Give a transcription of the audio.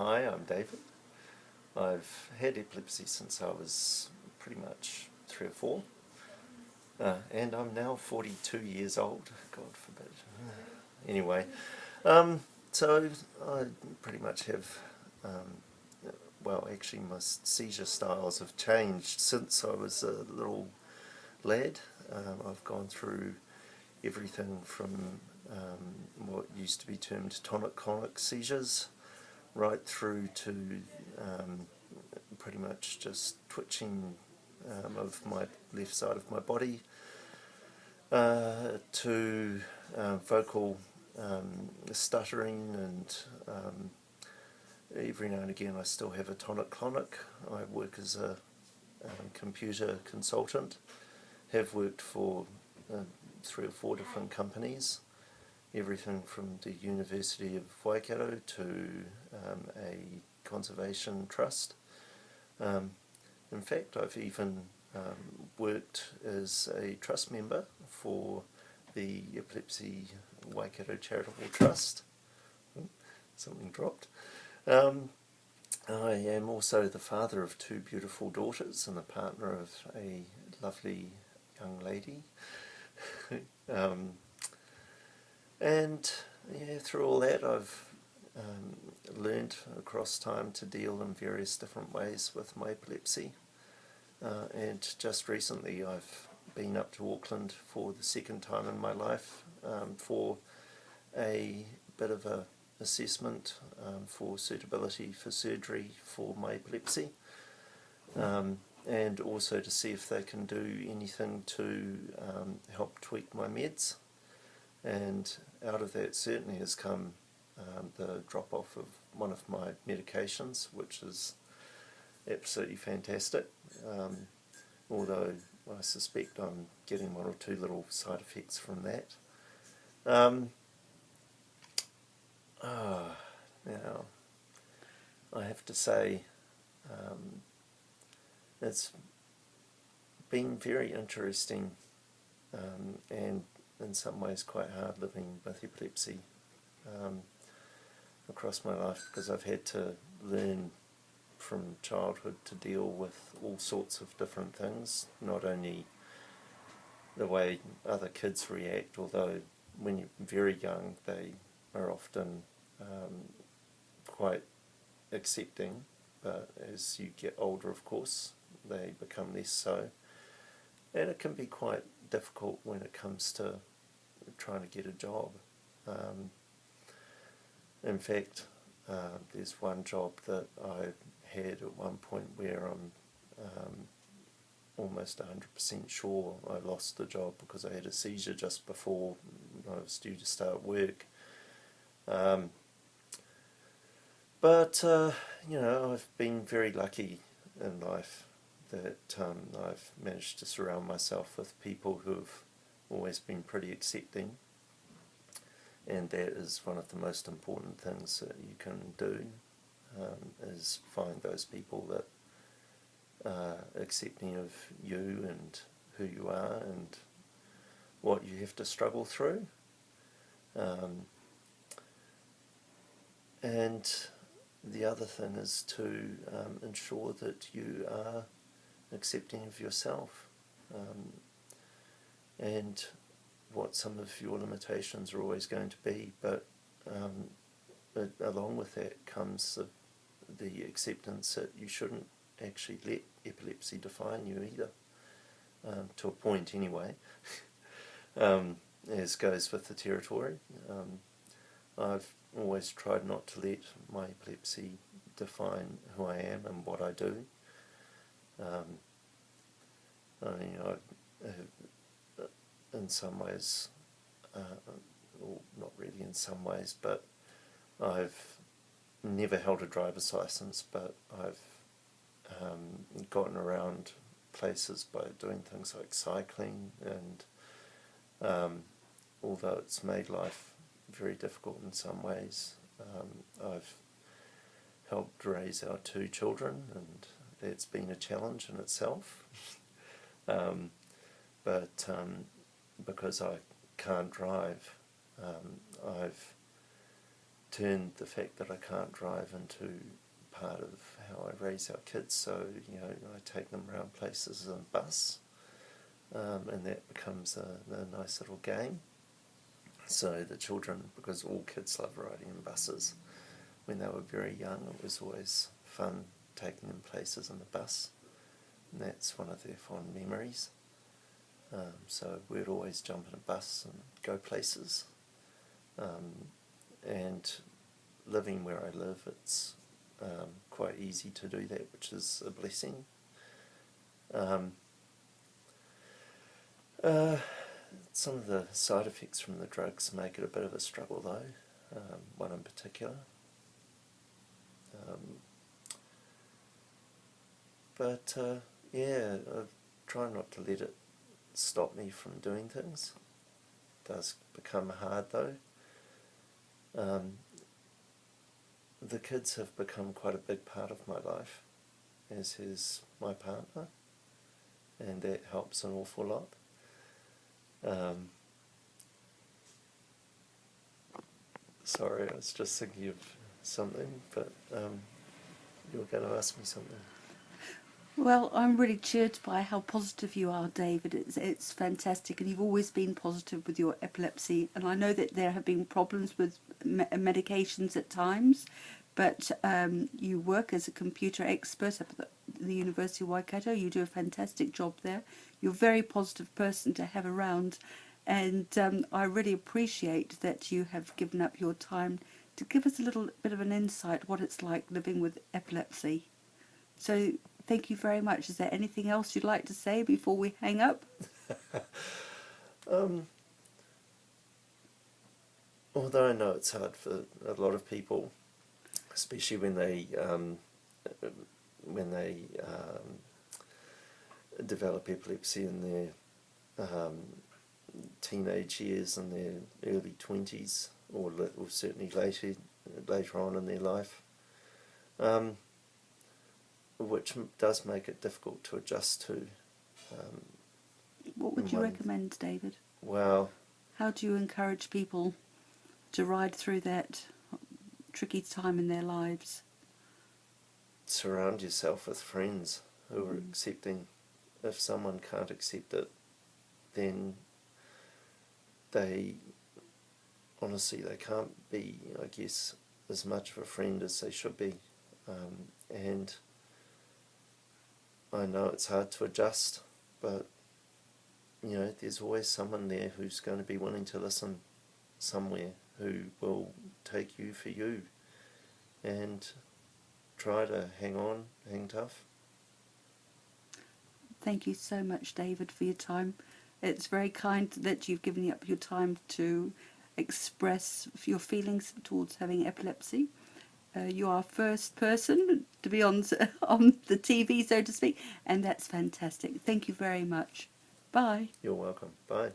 Hi, I'm David. I've had epilepsy since I was pretty much 3 or 4, and I'm now 42 years old, God forbid. Anyway, so I pretty much have, well, actually my seizure styles have changed since I was a little lad. I've gone through everything from what used to be termed tonic-clonic seizures, right through to pretty much just twitching of my left side of my body, to vocal stuttering, and every now and again I still have a tonic-clonic. I work as a computer consultant, have worked for 3 or 4 different companies, everything from the University of Waikato to a conservation trust. In fact, I've even worked as a trust member for the Epilepsy Waikato Charitable Trust. Something dropped. I am also the father of 2 beautiful daughters and the partner of a lovely young lady. And yeah, through all that I've learned across time to deal in various different ways with my epilepsy. And just recently I've been up to Auckland for the 2nd time in my life for a bit of a assessment for suitability for surgery for my epilepsy, and also to see if they can do anything to help tweak my meds. And out of that certainly has come the drop-off of one of my medications, which is absolutely fantastic, although I suspect I'm getting 1 or 2 little side effects from that. Now, I have to say, it's been very interesting and in some ways quite hard living with epilepsy across my life, because I've had to learn from childhood to deal with all sorts of different things, not only the way other kids react, although when you're very young they are often quite accepting, but as you get older, of course, they become less so, and it can be quite difficult when it comes to trying to get a job. In fact, there's one job that I had at one point where I'm almost 100% sure I lost the job because I had a seizure just before I was due to start work. But you know, I've been very lucky in life that I've managed to surround myself with people who've always been pretty accepting, and that is one of the most important things that you can do, is find those people that are accepting of you and who you are and what you have to struggle through. And the other thing is to ensure that you are accepting of yourself, and what some of your limitations are always going to be, but along with that comes the acceptance that you shouldn't actually let epilepsy define you either, to a point anyway, as goes with the territory. I've always tried not to let my epilepsy define who I am and what I do. I mean, in some ways, well, not really in some ways, but I've never held a driver's license, but I've gotten around places by doing things like cycling, and although it's made life very difficult in some ways, I've helped raise our 2 children, and that's been a challenge in itself. But because I can't drive, I've turned the fact that I can't drive into part of how I raise our kids. So, you know, I take them around places in a bus, and that becomes a nice little game. So the children, because all kids love riding in buses, when they were very young, it was always fun taking them places in the bus, and that's one of their fond memories. So we'd always jump in a bus and go places. And living where I live, it's quite easy to do that, which is a blessing. Some of the side effects from the drugs make it a bit of a struggle though, one in particular. But yeah, I try not to let it stop me from doing things. It does become hard though. The kids have become quite a big part of my life, as is my partner, and that helps an awful lot. Sorry, I was just thinking of something, but you were going to ask me something. Well, I'm really cheered by how positive you are, David. It's fantastic, and you've always been positive with your epilepsy. And I know that there have been problems with medications at times, but you work as a computer expert up at the University of Waikato. You do a fantastic job there. You're a very positive person to have around, and I really appreciate that you have given up your time to give us a little bit of an insight what it's like living with epilepsy. So thank you very much. Is there anything else you'd like to say before we hang up? Although I know it's hard for a lot of people, especially when they develop epilepsy in their teenage years, in their early 20s, or certainly later on in their life, which does make it difficult to adjust to. What would you recommend, David? Well, how do you encourage people to ride through that tricky time in their lives? Surround yourself with friends who are accepting. If someone can't accept it, then they can't be, I guess, as much of a friend as they should be. And I know it's hard to adjust, but you know, there's always someone there who's going to be willing to listen somewhere, who will take you for you, and try to hang on, hang tough. Thank you so much, David, for your time. It's very kind that you've given up your time to express your feelings towards having epilepsy. You are first person to be on the TV, so to speak, and that's fantastic. Thank you very much. Bye. You're welcome. Bye.